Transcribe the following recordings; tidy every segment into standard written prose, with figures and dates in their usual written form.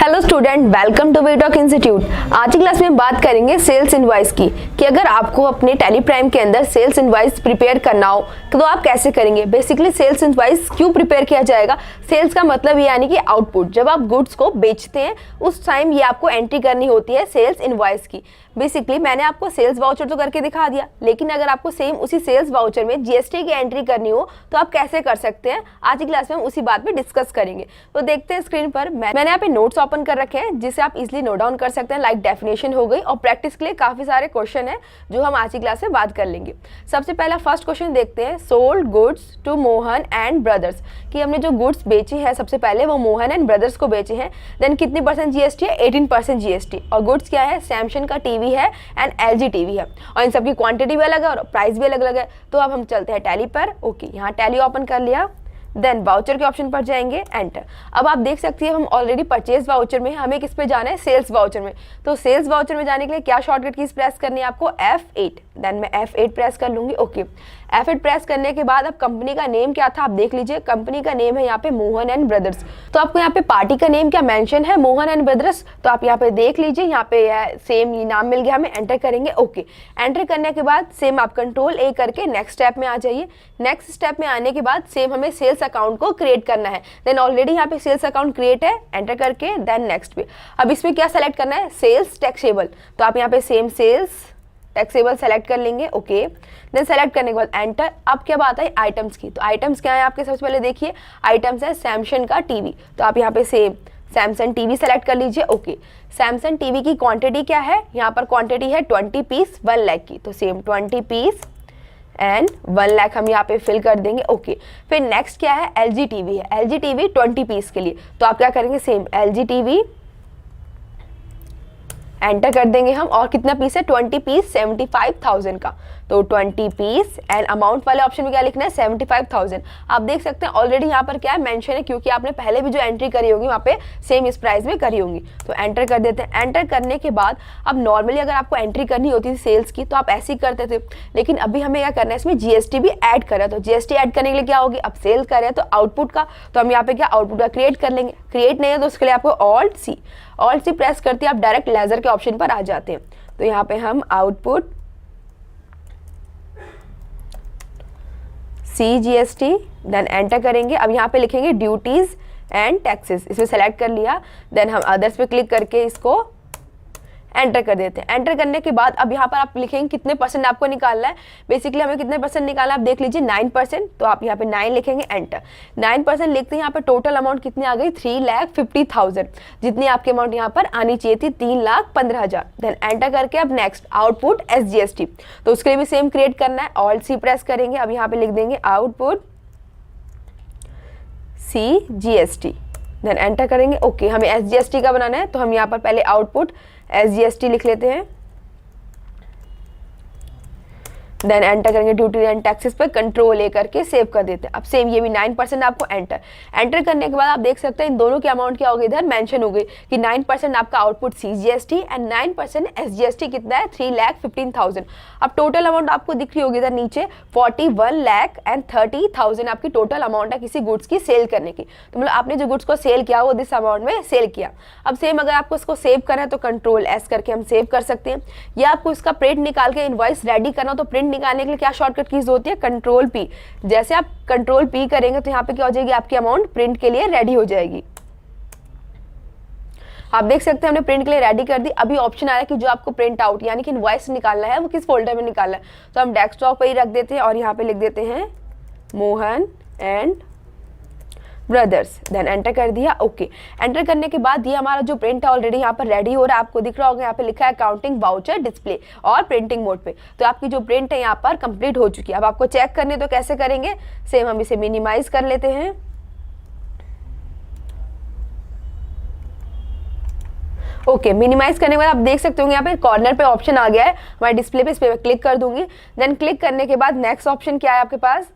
Hello student, welcome to वीटॉक institute. आज की क्लास में बात करेंगे सेल्स इनवॉइस की कि अगर आपको अपने टैली प्राइम के अंदर सेल्स इनवॉइस प्रिपेयर करना हो तो आप कैसे करेंगे। बेसिकली सेल्स इनवॉइस क्यों प्रिपेयर किया जाएगा। सेल्स का मतलब ये यानी कि आउटपुट, जब आप गुड्स को बेचते हैं उस टाइम ये आपको एंट्री करनी होती है सेल्स इनवॉइस की। बेसिकली मैंने आपको सेल्स वाउचर तो करके दिखा दिया, लेकिन अगर आपको सेम उसी सेल्स वाउचर में जीएसटी की एंट्री करनी हो तो आप कैसे कर सकते हैं, आज की क्लास में हम उसी बात पे डिस्कस करेंगे। तो देखते हैं स्क्रीन पर मैंने यहाँ पे नोट्स ओपन कर रखे हैं जिसे आप इजीली नोट डाउन कर सकते हैं। लाइक डेफिनेशन हो गई और प्रैक्टिस के लिए काफी सारे क्वेश्चन है जो हम आज की क्लास में बात कर लेंगे। सबसे पहला फर्स्ट क्वेश्चन देखते हैं, sold goods to Mohan and brothers, कि हमने जो गुड्स बेची है सबसे पहले वो मोहन एंड ब्रदर्स को बेचे हैं। देन कितनी परसेंट जीएसटी है, 18% जीएसटी। और गुड्स क्या है, सैमसंग का टीवी है एंड एलजी टीवी है, और इन सबकी क्वांटिटी भी अलग है और प्राइस भी अलग अलग है। तो अब हम चलते हैं टैली पर। ओके, यहाँ टैली ओपन कर लिया, देन वाउचर के ऑप्शन पर जाएंगे, एंटर। अब आप देख सकती है हम ऑलरेडी परचेज वाउचर में, हमें किस पे जाना है, सेल्स वाउचर में। तो सेल्स वाउचर में जाने के लिए क्या शॉर्टकट कीज प्रेस करनी है आपको, F8। देन मैं F8 प्रेस कर लूंगी। ओके, F8 प्रेस करने के बाद अब कंपनी का नेम क्या था आप देख लीजिए। कंपनी का नेम है यहाँ पे मोहन एंड ब्रदर्स। तो आपको यहाँ पे पार्टी का नेम क्या मेंशन है, मोहन एंड ब्रदर्स। तो आप यहाँ पे देख लीजिए, यहाँ पे सेम नाम मिल गया हमें, एंटर करेंगे। ओके, एंटर करने के बाद सेम आप कंट्रोल A करके नेक्स्ट स्टेप में आ जाइए। नेक्स्ट स्टेप में आने के बाद सेम हमें सेल्स अकाउंट को क्रिएट करना है। देन ऑलरेडी यहाँ पे सेल्स अकाउंट क्रिएट है, एंटर करके देन नेक्स्ट पे। अब इसमें क्या सेलेक्ट करना है, सेल्स टैक्सेबल। तो आप यहाँ पे सेम सेल्स टैक्सेबल सेलेक्ट कर लेंगे। ओके, देन सेलेक्ट करने के बाद एंटर। अब क्या बात है आइटम्स की, तो आइटम्स क्या है आपके, सबसे पहले देखिए आइटम्स है सैमसंग का टीवी। तो आप यहाँ पे सेम सैमसंग टीवी सेलेक्ट कर लीजिए। ओके, सैमसंग टीवी की क्वांटिटी क्या है, यहाँ पर क्वांटिटी है 20 पीस 1 लाख की। तो सेम 20 पीस एंड 1 लाख हम यहाँ पे फिल कर देंगे। ओके, फिर नेक्स्ट क्या है, एलजी टीवी है। एलजी टीवी 20 पीस के लिए, तो आप क्या करेंगे, सेम एलजी टीवी एंटर कर देंगे हम। और कितना पीस है, 20 पीस 75,000 का। तो 20 पीस एंड अमाउंट वाले ऑप्शन में क्या लिखना है, 75,000। आप देख सकते हैं ऑलरेडी यहाँ पर क्या है मेंशन है, क्योंकि आपने पहले भी जो एंट्री करी होगी वहाँ पे सेम इस प्राइस में करी होंगी। तो एंटर कर देते हैं। एंटर करने के बाद अब नॉर्मली अगर आपको एंट्री करनी होती थी सेल्स की तो आप ऐसे ही करते थे, लेकिन अभी हमें क्या करना है, इसमें जीएसटी भी ऐड करें। तो जीएसटी ऐड करने के लिए क्या होगी, अब सेल करें तो आउटपुट का, तो हम यहाँ पे क्या आउटपुट का क्रिएट कर लेंगे। क्रिएट नहीं है तो उसके लिए आपको ऑल्ट सी प्रेस करते हैं, आप डायरेक्ट लेजर के ऑप्शन पर आ जाते हैं। तो यहाँ पे हम आउटपुट CGST देन एंटर करेंगे। अब यहाँ पे लिखेंगे ड्यूटीज एंड टैक्सेस, इसमें सेलेक्ट कर लिया। देन हम अदर्स पे क्लिक करके इसको एंटर कर देते हैं। एंटर करने के बाद अब यहाँ पर आप लिखेंगे कितने परसेंट आपको निकालना है। बेसिकली हमें कितने परसेंट निकालना है आप देख लीजिए, 9%। तो आप यहाँ पे 9 लिखेंगे, एंटर। 9% लिखते हैं, यहाँ पे टोटल अमाउंट कितनी आ गई, 3,50,000, जितनी आपकी अमाउंट यहाँ पर आनी चाहिए थी 3,15,000। देन एंटर करके अब नेक्स्ट आउटपुट SGST, तो उसके लिए भी सेम क्रिएट करना है, ऑल्ट C प्रेस करेंगे। अब यहाँ पे लिख देंगे आउटपुट CGST, देन एंटर करेंगे। ओके, हमें SGST का बनाना है, तो हम यहाँ पर पहले आउटपुट SGST लिख लेते हैं। देन एंटर करेंगे ड्यूटी एंड टैक्सेस पे, कंट्रोल A करके सेव कर देते हैं। अब सेम ये भी 9% आपको एंटर करने के बाद आप देख सकते हैं इन दोनों की अमाउंट क्या हो गई, इधर मेंशन हो गई कि 9% आपका आउटपुट CGST एंड 9% SGST कितना है, 3,15,000। अब टोटल अमाउंट आपको दिख रही होगी इधर नीचे 41,30,000 आपकी टोटल अमाउंट है किसी गुड्स की सेल करने की। तो मतलब आपने जो गुड्स को सेल किया वो दिस अमाउंट में सेल किया। अब सेम अगर आपको इसको सेव करना है तो कंट्रोल S करके हम सेव कर सकते हैं, या आपको इसका प्रिंट निकाल के इनवॉइस रेडी करना हो तो प्रिंट निकालने के लिए क्या शॉर्टकट कीज होती है, कंट्रोल P। जैसे आप कंट्रोल P करेंगे तो यहाँ पे क्या हो जाएगी, आपकी अमाउंट प्रिंट के लिए रेडी हो जाएगी। आप देख सकते हैं हमने प्रिंट के लिए रेडी कर दी। अभी ऑप्शन आ रहा है कि जो आपको प्रिंट आउट यानी कि इनवॉइस निकालना है वो किस फोल्डर में निकालना है, तो हम डेस्कटॉप पे ही रख देते हैं और यहाँ पे लिख देते हैं Mohan and brothers. Then enter कर दिया। ओके, एंटर करने के बाद ये हमारा जो प्रिंट है ऑलरेडी यहाँ पर रेडी हो रहा है। आपको दिख रहा होगा यहाँ पे लिखा है अकाउंटिंग वाउचर डिस्प्ले और प्रिंटिंग मोड पे। तो आपकी जो प्रिंट है यहाँ पर कंप्लीट हो चुकी है। अब आपको चेक करने तो कैसे करेंगे, सेम हम इसे मिनिमाइज कर लेते हैं। ओके, मिनिमाइज करने के बाद आप देख सकते होंगे यहाँ पे कॉर्नर पे ऑप्शन आ गया है हमारे डिस्प्ले पे, इस पे क्लिक कर दूंगी। देन क्लिक करने के बाद नेक्स्ट ऑप्शन क्या है आपके पास,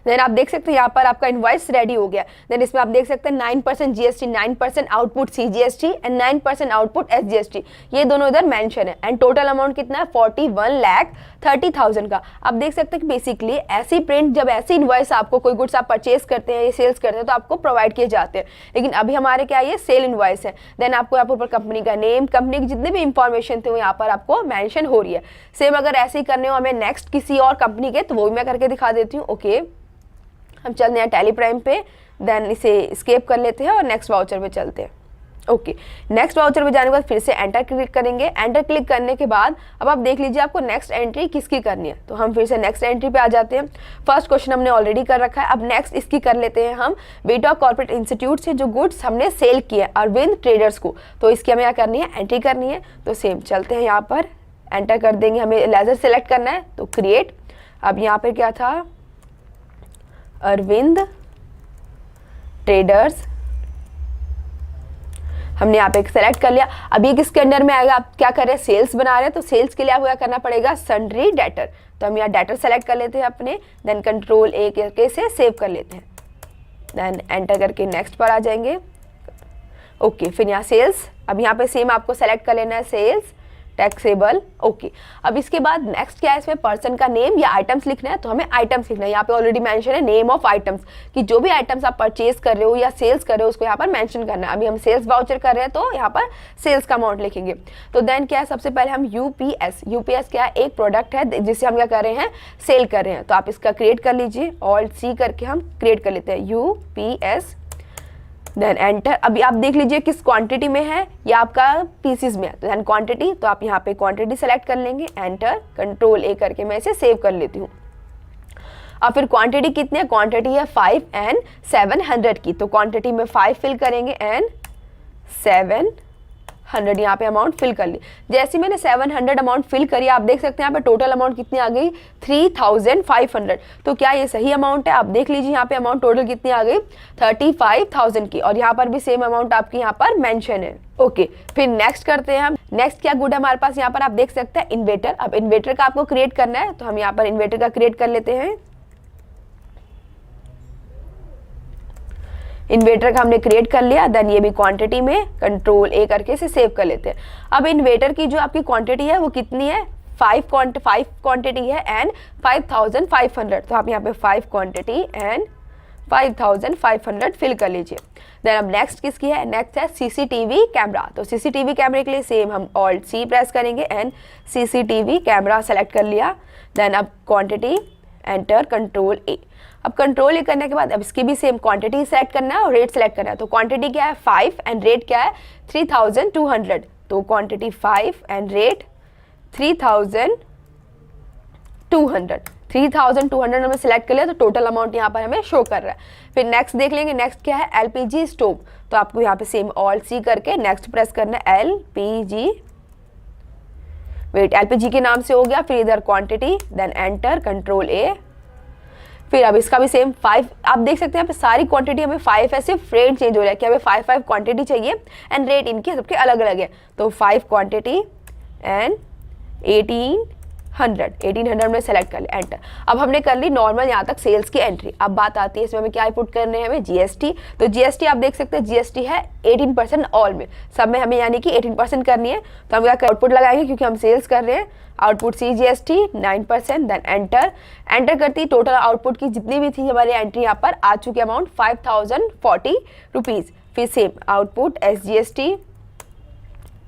देन आप देख सकते हैं यहाँ पर आपका इनवॉइस रेडी हो गया। देन इसमें आप देख सकते हैं 9% GST, 9% output CGST and 9% output SGST, ये दोनों इधर मेंशन है। एंड टोटल अमाउंट कितना है 41,30,000 का। आप देख सकते हैं कि बेसिकली ऐसी प्रिंट, जब ऐसी इनवॉइस आपको कोई गुड्स आप परचेज करते हैं या सेल्स करते हैं तो आपको प्रोवाइड किए जाते हैं, लेकिन अभी हमारे क्या ये सेल इनवॉइस है। देन आपको यहाँ पर ऊपर कंपनी का नेम, कंपनी की जितने भी इंफॉर्मेशन थे वो यहाँ पर आपको मेंशन हो रही है। सेम अगर ऐसे ही करने हो हमें नेक्स्ट किसी और कंपनी के, तो वो भी मैं करके दिखा देती हूँ। ओके, हम चलते हैं टैली प्राइम पे, देन इसे स्केप कर लेते हैं और नेक्स्ट वाउचर पे चलते हैं। ओके, नेक्स्ट वाउचर पे जाने के बाद फिर से एंटर क्लिक करेंगे। एंटर क्लिक करने के बाद अब आप देख लीजिए आपको नेक्स्ट एंट्री किसकी करनी है, तो हम फिर से नेक्स्ट एंट्री पे आ जाते हैं। फर्स्ट क्वेश्चन हमने ऑलरेडी कर रखा है, अब नेक्स्ट इसकी कर लेते हैं हम। वीटा कॉर्पोरेट इंस्टीट्यूट से जो गुड्स हमने सेल किए अरविंद ट्रेडर्स को, तो इसकी हमें क्या करनी है, एंट्री करनी है। तो सेम चलते हैं, यहाँ पर एंटर कर देंगे। हमें लेजर सेलेक्ट करना है तो क्रिएट। अब यहाँ पर क्या था, अरविंद ट्रेडर्स हमने यहाँ पे सेलेक्ट कर लिया। अब ये किसके अंडर में आएगा, आप क्या कर रहे हैं, सेल्स बना रहे हैं, तो सेल्स के लिए आपको क्या करना पड़ेगा, सन्ड्री डेटर। तो हम यहाँ डेटर सेलेक्ट कर लेते हैं अपने, देन कंट्रोल A करके इसे सेव कर लेते हैं। देन एंटर करके नेक्स्ट पर आ जाएंगे। ओके, फिर यहाँ सेल्स, अब यहाँ पे सेम आपको सेलेक्ट कर लेना है सेल्स टैक्सेबल। ओके, अब इसके बाद नेक्स्ट क्या है, इसमें पर्सन का नेम या आइटम्स लिखना है, तो हमें आइटम्स लिखना है। यहाँ पे ऑलरेडी मेंशन है नेम ऑफ आइटम्स, कि जो भी आइटम्स आप परचेज कर रहे हो या सेल्स कर रहे हो उसको यहाँ पर मेंशन करना है। अभी हम सेल्स वाउचर कर रहे हैं तो यहाँ पर सेल्स का अमाउंट लिखेंगे। तो देन क्या है, सबसे पहले हम यूपीएस क्या है, एक प्रोडक्ट है जिसे हम क्या कर रहे हैं, सेल कर रहे हैं। तो आप इसका क्रिएट कर लीजिए, Alt+C करके हम क्रिएट कर लेते हैं यूपीएस। Then enter. अभी आप देख लीजिए किस क्वांटिटी में है या आपका पीसीज में है, तो देन क्वांटिटी, तो आप यहाँ पे क्वांटिटी सेलेक्ट कर लेंगे। एंटर, कंट्रोल A करके मैं इसे सेव कर लेती हूँ। अब फिर क्वांटिटी कितनी है, क्वांटिटी है 5 and 700 की, तो क्वांटिटी में 5 फिल करेंगे एंड 700 यहाँ पे अमाउंट फिल कर ली। जैसे मैंने 700 अमाउंट फिल करी, आप देख सकते हैं यहाँ पे टोटल अमाउंट कितनी आ गई, 3500। तो क्या ये सही अमाउंट है, आप देख लीजिए यहाँ पे अमाउंट टोटल कितनी आ गई, 35,000 की, और यहाँ पर भी सेम अमाउंट आपकी यहाँ पर मेंशन है। ओके, फिर नेक्स्ट करते हैं हम। नेक्स्ट क्या गुड है हमारे पास, यहाँ पर आप देख सकते हैं इन्वेटर। अब इन्वेटर का आपको क्रिएट करना है, तो हम यहाँ पर इन्वेटर का क्रिएट कर लेते हैं। इन्वेटर का हमने क्रिएट कर लिया। देन ये भी क्वांटिटी में कंट्रोल A करके इसे सेव कर लेते हैं। अब इन्वेटर की जो आपकी क्वांटिटी है वो कितनी है, 5 क्वांटिटी है एंड 5,500। तो आप यहाँ पे 5 क्वांटिटी एंड 5,500 फिल कर लीजिए। देन अब नेक्स्ट किसकी है, नेक्स्ट है CCTV कैमरा। तो CCTV कैमरे के लिए सेम हम Alt+C प्रेस करेंगे एंड CCTV कैमरा सेलेक्ट कर लिया। देन अब क्वांटिटी, एंटर, कंट्रोल A। अब कंट्रोल A करने के बाद अब इसकी भी सेम क्वांटिटी सेलेक्ट करना है और रेट सेलेक्ट करना है। तो क्वांटिटी क्या है 5 एंड रेट क्या है 3,200। तो क्वांटिटी 5 एंड रेट 3,200 हमें सेलेक्ट कर लिया। तो टोटल अमाउंट यहाँ पर हमें शो कर रहा है। फिर नेक्स्ट देख लेंगे, नेक्स्ट क्या है, LPG स्टोव। तो आपको यहाँ पे सेम Alt+C करके नेक्स्ट प्रेस करना है, LPG, वेट, LPG के नाम से हो गया। फिर इधर quantity, then enter, control A। फिर अब इसका भी सेम 5, आप देख सकते हैं यहाँ पे सारी क्वांटिटी हमें 5 है, सिर्फ रेट चेंज हो रहा है कि हमें 5 क्वांटिटी चाहिए एंड रेट इनके सबके अलग अलग है। तो 5 क्वांटिटी एंड 1800 में सेलेक्ट कर लिया, एंटर। अब हमने कर ली नॉर्मल यहाँ तक सेल्स की एंट्री। अब बात आती है इसमें हमें क्या इनपुट करने हैं, हमें GST। तो GST आप देख सकते हैं GST है 18% ऑल में, सब में हमें यानी कि 18% करनी है। तो हम क्या आउटपुट लगाएंगे क्योंकि हम सेल्स कर रहे हैं, output CGST 9%। Then enter, enter करती टोटल आउटपुट की जितनी भी थी हमारी एंट्री यहाँ पर आ चुकी अमाउंट 5,040 रुपीज़। फिर same output SGST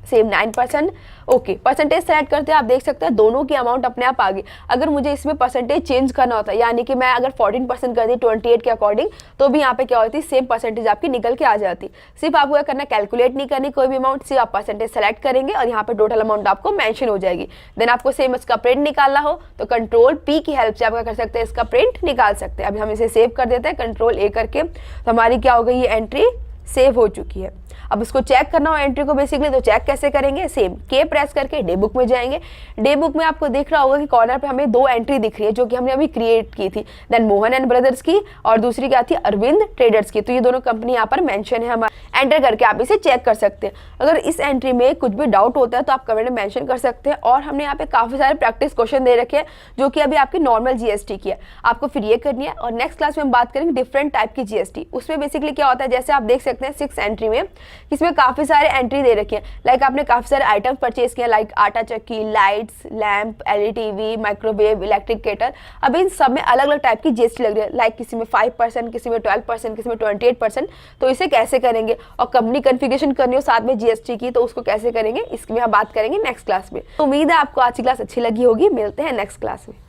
same 9%। Okay, percentage select करते हैं, आप देख सकते हैं दोनों की अमाउंट अपने आप आ गई। अगर मुझे इसमें परसेंटेज चेंज करना होता है, यानी कि मैं अगर 14% कर दी 28 के अकॉर्डिंग, तो भी यहाँ पे क्या होती, सेम परसेंटेज आपकी निकल के आ जाती। सिर्फ आपको क्या करना, कैलकुलेट नहीं करनी कोई भी अमाउंट, सिर्फ आप परसेंटेज सेलेक्ट करेंगे और यहाँ पे टोटल अमाउंट आपको मेंशन हो जाएगी। देन आपको सेम इसका प्रिंट निकालना हो तो कंट्रोल P की हेल्प से आप क्या कर सकते हैं, इसका प्रिंट निकाल सकते हैं। अभी हम इसे सेव कर देते हैं कंट्रोल A करके। तो हमारी क्या हो गई, ये एंट्री सेव हो चुकी है। अब इसको चेक करना हो एंट्री को बेसिकली, तो चेक कैसे करेंगे, सेम के प्रेस करके डे बुक में जाएंगे। डे बुक में आपको दिख रहा होगा कि कॉर्नर पे हमें 2 एंट्री दिख रही है जो कि हमने अभी क्रिएट की थी, देन मोहन एंड ब्रदर्स की और दूसरी क्या थी, अरविंद ट्रेडर्स की। तो ये दोनों कंपनी यहाँ पर मेंशन है हमारा, एंटर करके आप इसे चेक कर सकते हैं। अगर इस एंट्री में कुछ भी डाउट होता है तो आप कमेंट में मेंशन कर सकते हैं। और हमने यहाँ पे काफी सारे प्रैक्टिस क्वेश्चन दे रखे हैं जो कि अभी आपकी नॉर्मल जीएसटी की है, आपको फिर ये करनी है। और नेक्स्ट क्लास में हम बात करेंगे डिफरेंट टाइप की जीएसटी। उसमें बेसिकली क्या होता है, जैसे आप देख सकते हैं 6 एंट्री में, इसमें काफी सारे एंट्री दे रखे हैं। लाइक आपने काफी सारे आइटम परचेज किया, लाइक आटा चक्की, lights, lamp, LED TV, microwave, electric kettle. अब इन सब में अलग अलग टाइप की जीएसटी लग रही है, लाइक किसी में 5%, किसी में 12%, किसी में 28%। तो इसे कैसे करेंगे, और कंपनी कॉन्फ़िगरेशन करनी हो साथ में जीएसटी की, तो उसको कैसे करेंगे, इसकी हम बात करेंगे नेक्स्ट क्लास में। तो उम्मीद है आपको आज की क्लास अच्छी लगी होगी। मिलते हैं नेक्स्ट क्लास में।